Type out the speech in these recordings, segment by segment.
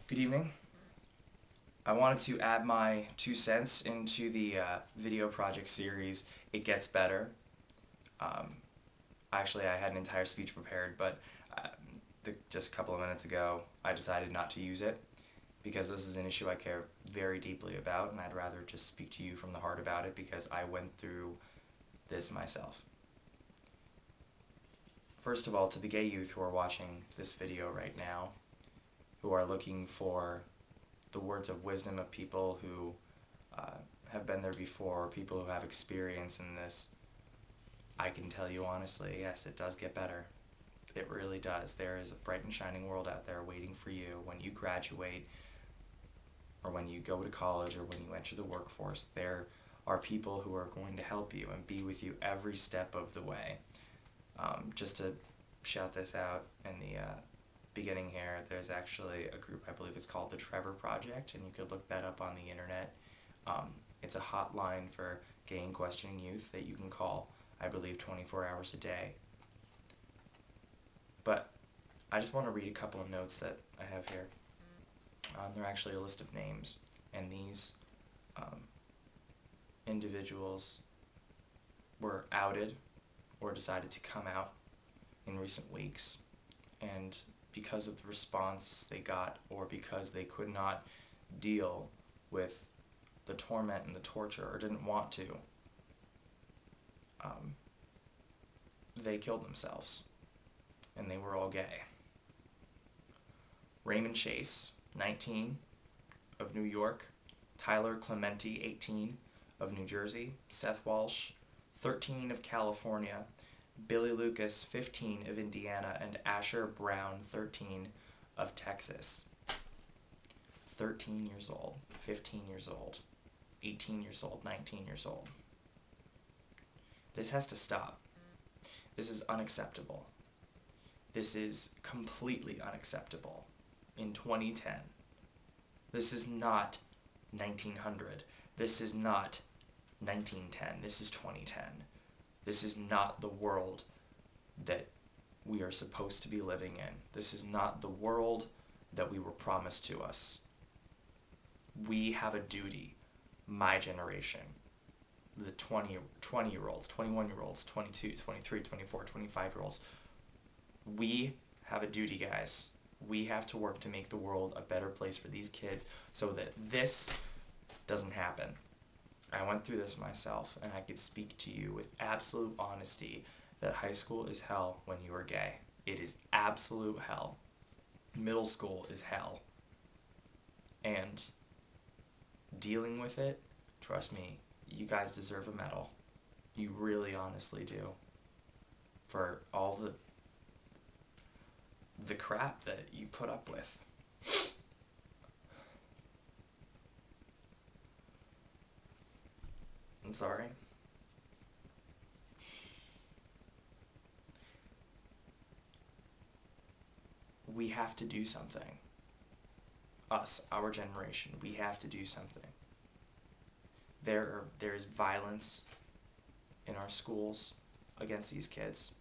Good evening. I wanted to add my 2 cents into the video project series, It Gets Better. Um, Actually, I had an entire speech prepared, but uh, just a couple of minutes ago, I decided not to use it because this is an issue I care very deeply about, and I'd rather just speak to you from the heart about it because I went through this myself. First of all, to the gay youth who are watching this video right now, who are looking for the words of wisdom of people who have been there before, people who have experience in this, I can tell you honestly, yes, it does get better. It really does. There is a bright and shining world out there waiting for you when you graduate or when you go to college or when you enter the workforce. There are people who are going to help you and be with you every step of the way. Just to shout this out in the beginning here, there's actually a group, I believe it's called the Trevor Project, and you could look that up on the internet. It's a hotline for gay and questioning youth that you can call, I believe, 24 hours a day. But I just want to read a couple of notes that I have here. They're actually a list of names, and these individuals were outed or decided to come out in recent weeks, and because of the response they got, or because they could not deal with the torment and the torture, or didn't want to, they killed themselves, and they were all gay. Raymond Chase, 19, of New York; Tyler Clementi, 18, of New Jersey; Seth Walsh, 13, of California; Billy Lucas, 15, of Indiana; and Asher Brown, 13, of Texas. 13 years old, 15 years old, 18 years old, 19 years old. This has to stop. This is unacceptable. This is completely unacceptable in 2010. This is not 1900. This is not 1910. This is 2010. This is not the world that we are supposed to be living in. This is not the world that we were promised to us. We have a duty, my generation, the 20-year-olds, 21-year-olds, 22, 23, 24, 25-year-olds. We have a duty, guys. We have to work to make the world a better place for these kids so that this doesn't happen. I went through this myself, and I could speak to you with absolute honesty that high school is hell when you are gay. It is absolute hell. Middle school is hell. And dealing with it, trust me, you guys deserve a medal. You really honestly do. For all the crap that you put up with. I'm sorry. We have to do something. Us, our generation, we have to do something. There's violence in our schools against these kids.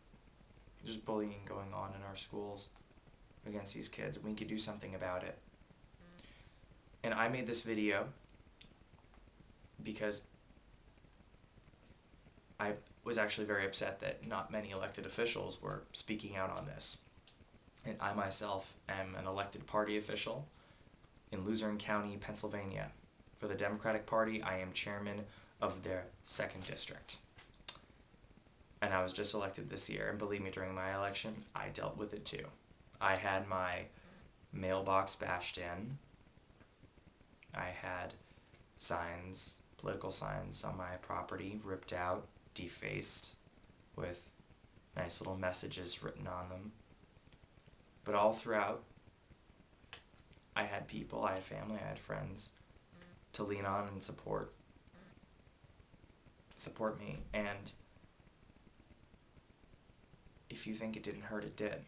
There's bullying going on in our schools against these kids, and we could do something about it. And I made this video because I was actually very upset that not many elected officials were speaking out on this. And I myself am an elected party official in Luzerne County, Pennsylvania. For the Democratic Party, I am chairman of their 2nd district. And I was just elected this year, and believe me, during my election, I dealt with it too. I had my mailbox bashed in. I had signs, political signs on my property ripped out, defaced, with nice little messages written on them. But all throughout, I had people, I had family, I had friends to lean on and support me. And if you think it didn't hurt, it did.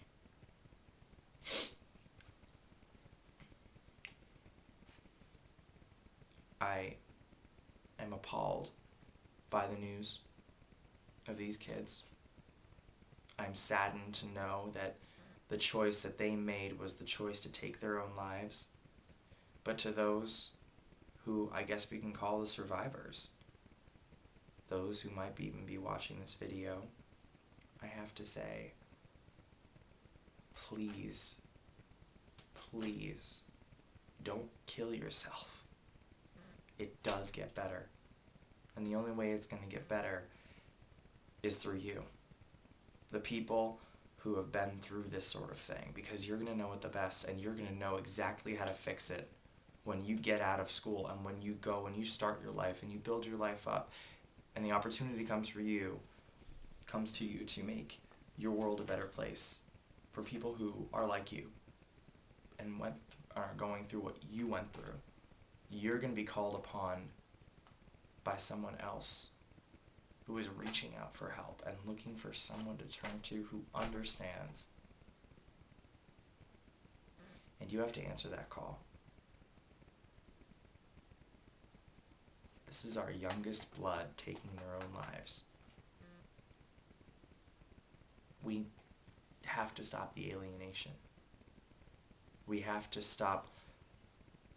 I am appalled by the news of these kids. I'm saddened to know that the choice that they made was the choice to take their own lives. But to those who I guess we can call the survivors, those who might even be watching this video, I have to say, please, please, don't kill yourself. It does get better. And the only way it's going to get better is through you. The people who have been through this sort of thing, because you're going to know it the best, and you're going to know exactly how to fix it when you get out of school and when you go and you start your life and you build your life up, and the opportunity comes to you to make your world a better place for people who are like you and are going through what you went through. You're going to be called upon by someone else who is reaching out for help and looking for someone to turn to who understands. And you have to answer that call. This is our youngest blood taking their own lives. We have to stop the alienation. We have to stop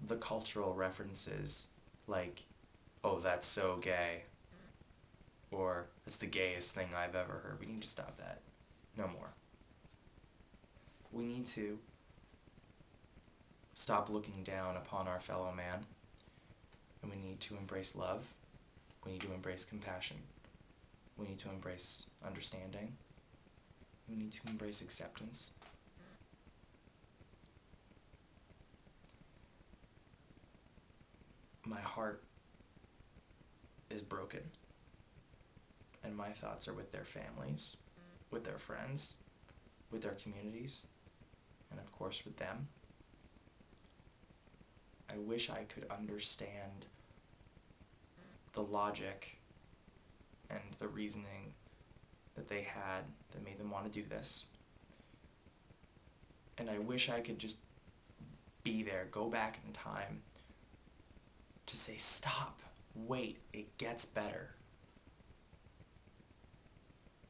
the cultural references like, oh, that's so gay, or it's the gayest thing I've ever heard. We need to stop that. No more. We need to stop looking down upon our fellow man, and we need to embrace love. We need to embrace compassion. We need to embrace understanding. We need to embrace acceptance. My heart is broken, and my thoughts are with their families, with their friends, with their communities, and of course with them. I wish I could understand the logic and the reasoning that they had that made them want to do this. And I wish I could just be there, go back in time to say, stop, wait, it gets better.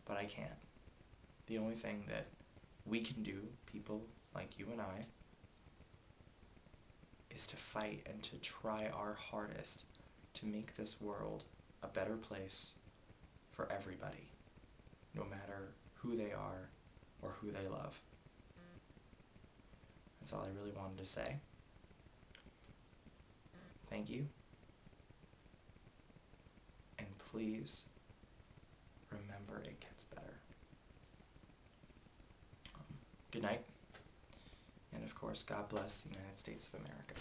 But I can't. The only thing that we can do, people like you and I, is to fight and to try our hardest to make this world a better place for everybody, no matter who they are or who they love. That's all I really wanted to say. Thank you. And please remember, it gets better. Good night. And of course, God bless the United States of America.